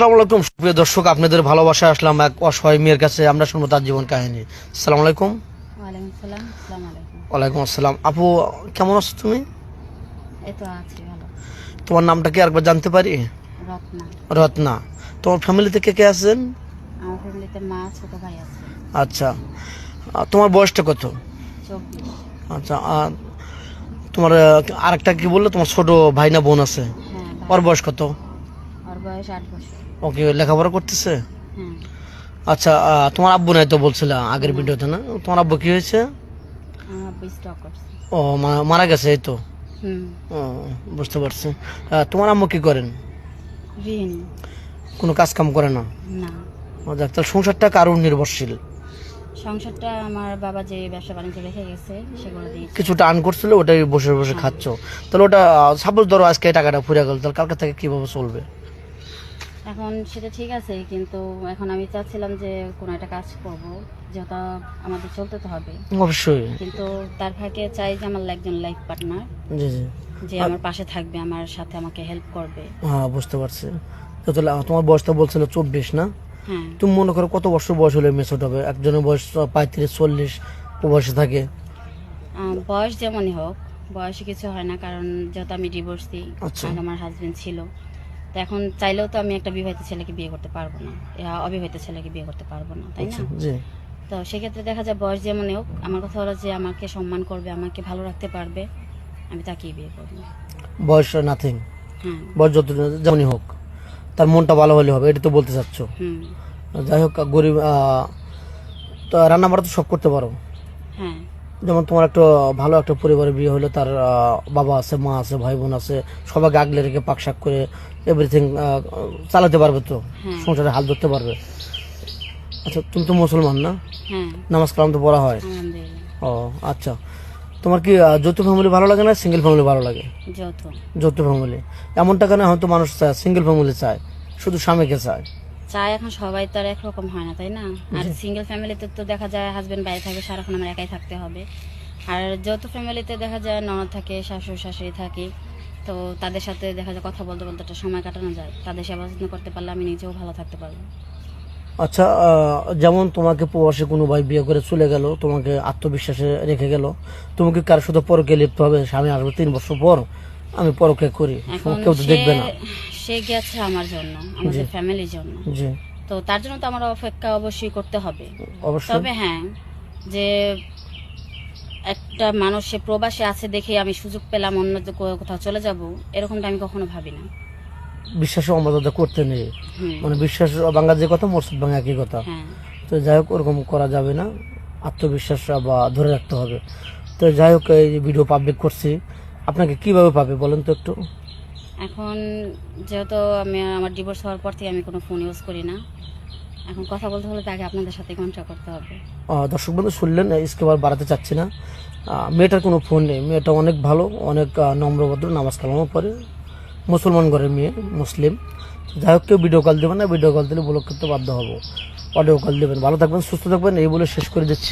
আসসালামু আলাইকুম প্রিয় দর্শক, আপনাদের ভালোবাসায় আসলাম এক অসহায় মেয়ের কাছে। আমরা শুনবো তার জীবন কাহিনী। আসসালামু আলাইকুম। ওয়ালাইকুম সালাম। আসসালামু আলাইকুম। ওয়ালাইকুম আসসালাম। আপু, কেমন আছো তুমি? এই তো আছি ভালো। তোমার নামটা কি আরেকবার জানতে পারি? রত্না। রত্না। তোমার ফ্যামিলিতে কে কে আছেন? আমার ফ্যামিলিতে মা, ছোট ভাই আছে। আচ্ছা, তোমার বয়সটা কত? 24। আচ্ছা, তোমার আরেকটা কি বললো, তোমার ছোট ভাই না বোন আছে? হ্যাঁ ভাই। ওর বয়স কত? ওর বয়স 8 বছর। ওকে, লেখাপড়া করতেছে? হ্যাঁ। আচ্ছা, তোমার আব্বু নাই তো বলছিল আগের ভিডিওতে, না? তোমার আব্বু কি হয়েছে? আমার আব্বু স্ট্রোক করছে। ও, মারা গেছে, এই তো। হুম। ও, বুঝতে পারছি। তোমার আম্মু কি করেন? গৃহিণী। কোনো কাজ কাম করে না? না। ও যাক, তাহলে সংসারটা কারোর নির্ভরশীল? সংসারটা আমার বাবা যে ব্যবসা বাণিজ্য রেখে গেছে সেগুলো দিয়ে কিছুটা আর্ন করছিল, ওটাই বসে বসে খাচ্ছ। তাহলে ওটা সাপোজ ধরো আজকে এই টাকাটা ফুরিয়ে গেল, তাহলে কালকে থেকে কিভাবে চলবে? এখন সেটা ঠিক আছে, কিন্তু এখন আমি চাচ্ছিলাম যে কোনো একটা কাজ করব, যেহেতু আমাদের চলতে তো হবে। অবশ্যই। কিন্তু তার ফাঁকে চাই যে আমার একজন লাইফ পার্টনার, জি জি। যে আমার পাশে থাকবে, আমার সাথে আমাকে হেল্প করবে। হ্যাঁ, বুঝতে পারছি। তো তাহলে তোমার বয়সটা বলছিল 24, না? হ্যাঁ। তুমি মনে করো কত বছর বয়স হলে মেয়ে ছোট হবে? একজনের বয়স 35-40 ও বয়সে থাকে। বয়স যেমনই হোক, বয়সে কিছু হয় না, কারণ যেহেতু আমি ডিভোর্সি, আচ্ছা। আগে আমার হাজবেন্ড ছিল। তো এখন চাইলেও তো আমি একটা বিবাহিত ছেলেকে বিয়ে করতে পারবো না, অবিবাহিত ছেলেকে বিয়ে করতে পারবো না, তাই না? আচ্ছা, জি। তো সেক্ষেত্রে দেখা যায় বয়স যেমনই হোক, আমার কথা হলো যে আমাকে সম্মান করবে, আমাকে ভালো রাখতে পারবে, আমি তাকেই বিয়ে করবো। বয়স নাথিং। হ্যাঁ। বয়স যত যেমনই হোক, তার মনটা ভালো হলে হবে, এটা তো বলতে চাচ্ছ? হুম। যাই হোক, গরিব তো রান্না বাড়া তো সব করতে পারো? হ্যাঁ। যেমন তোমার একটা ভালো একটা পরিবারে বিয়ে হলো, তার বাবা আছে, মা আছে, ভাই বোন আছে, সবাইকে আগলে রেখে পাকশাক করে এভরিথিং চালাতে পারবে তো? হ্যাঁ। সংসারে হাল ধরতে পারবে? আচ্ছা, তুমি তো মুসলমান, না? হ্যাঁ। নামাজ কালাম তো পড়া হয়? আলহামদুলিল্লাহ। ও আচ্ছা। তোমার কি যৌথ ফ্যামিলি ভালো লাগে না সিঙ্গেল ফ্যামিলি ভালো লাগে? যৌথ। যৌথ ফ্যামিলি। এমনটা কেন হয়তো মানুষ চায় সিঙ্গেল ফ্যামিলি চায়, শুধু স্বামীকে চায়? চাই, এখন সবাই তো আর একরকম হয় না, তাই না? আর সিঙ্গেল ফ্যামিলিতে তো দেখা যায় হাজবেন্ড বাইরে থাকে, সারাক্ষণ আমার একাই থাকতে হবে। আর যৌথ ফ্যামিলিতে দেখা যায় ননদ থাকে, শাশুড় শাশুড়ি থাকে, তো তাদের সাথে দেখা যায় কথা বলতে বলতে একটা সময় কাটানো যায়। তাদের সেবা যত্ন করতে পারলে আমি নিজেও ভালো থাকতে পারবো। আচ্ছা, যেমন তোমাকে প্রবাসী কোনো ভাই বিয়ে করে চলে গেল, তোমাকে আত্মবিশ্বাসে রেখে গেল, তোমাকে কারোর সাথে পরকে লিপ্ত হবে? স্বামী আসবে 3 বছর পর, আমি পরকে করি, এখন কেউ তো দেখবে না। সে গেছে আমার জন্য, আমাদের ফ্যামিলির জন্য, জি। তো তার জন্য তো আমার অপেক্ষা অবশ্যই করতে হবে। অবশ্যই। তবে হ্যাঁ, যে একটা মানুষ সে প্রবাসে আছে দেখে আমি সুযোগ পেলাম অন্য কোথাও চলে যাব, এরকমটা আমি কখনো ভাবি না। বিশ্বাসে অমর্যাদা করতে নেই, হুম। মানে বিশ্বাস ভাঙার যে কথা, মসজিদ ভাঙা একই কথা। হ্যাঁ। তো যাই হোক, ওরকম করা যাবে না, আত্মবিশ্বাস বা ধরে রাখতে হবে। তো যাই হোক, এই ভিডিও পাবলিক করছি, আপনাকে কিভাবে পাবে বলেন তো একটু? এখন যেহেতু আমি আমার ডিভোর্স হওয়ার পর থেকে আমি কোনো ফোন ইউজ করি না, এখন কথা বলতে হলে তাকে আপনাদের সাথে কন্ট্যাক্ট করতে হবে। দর্শক বন্ধু শুনলেন, স্কেবার বাড়াতে চাচ্ছি না। মেয়েটার কোনো ফোন নেই, মেয়েটা অনেক ভালো, অনেক নম্রভদ্র, নামাজ কালামও পড়ে, মুসলমান ঘরের মেয়ে, মুসলিম। তো যাই হোক, কেউ ভিডিও কল দেবেন না, ভিডিও কল দিলে ব্লক করতে বাধ্য হবো। অডিও কল দেবেন। ভালো থাকবেন, সুস্থ থাকবেন, এই বলে শেষ করে দিচ্ছি।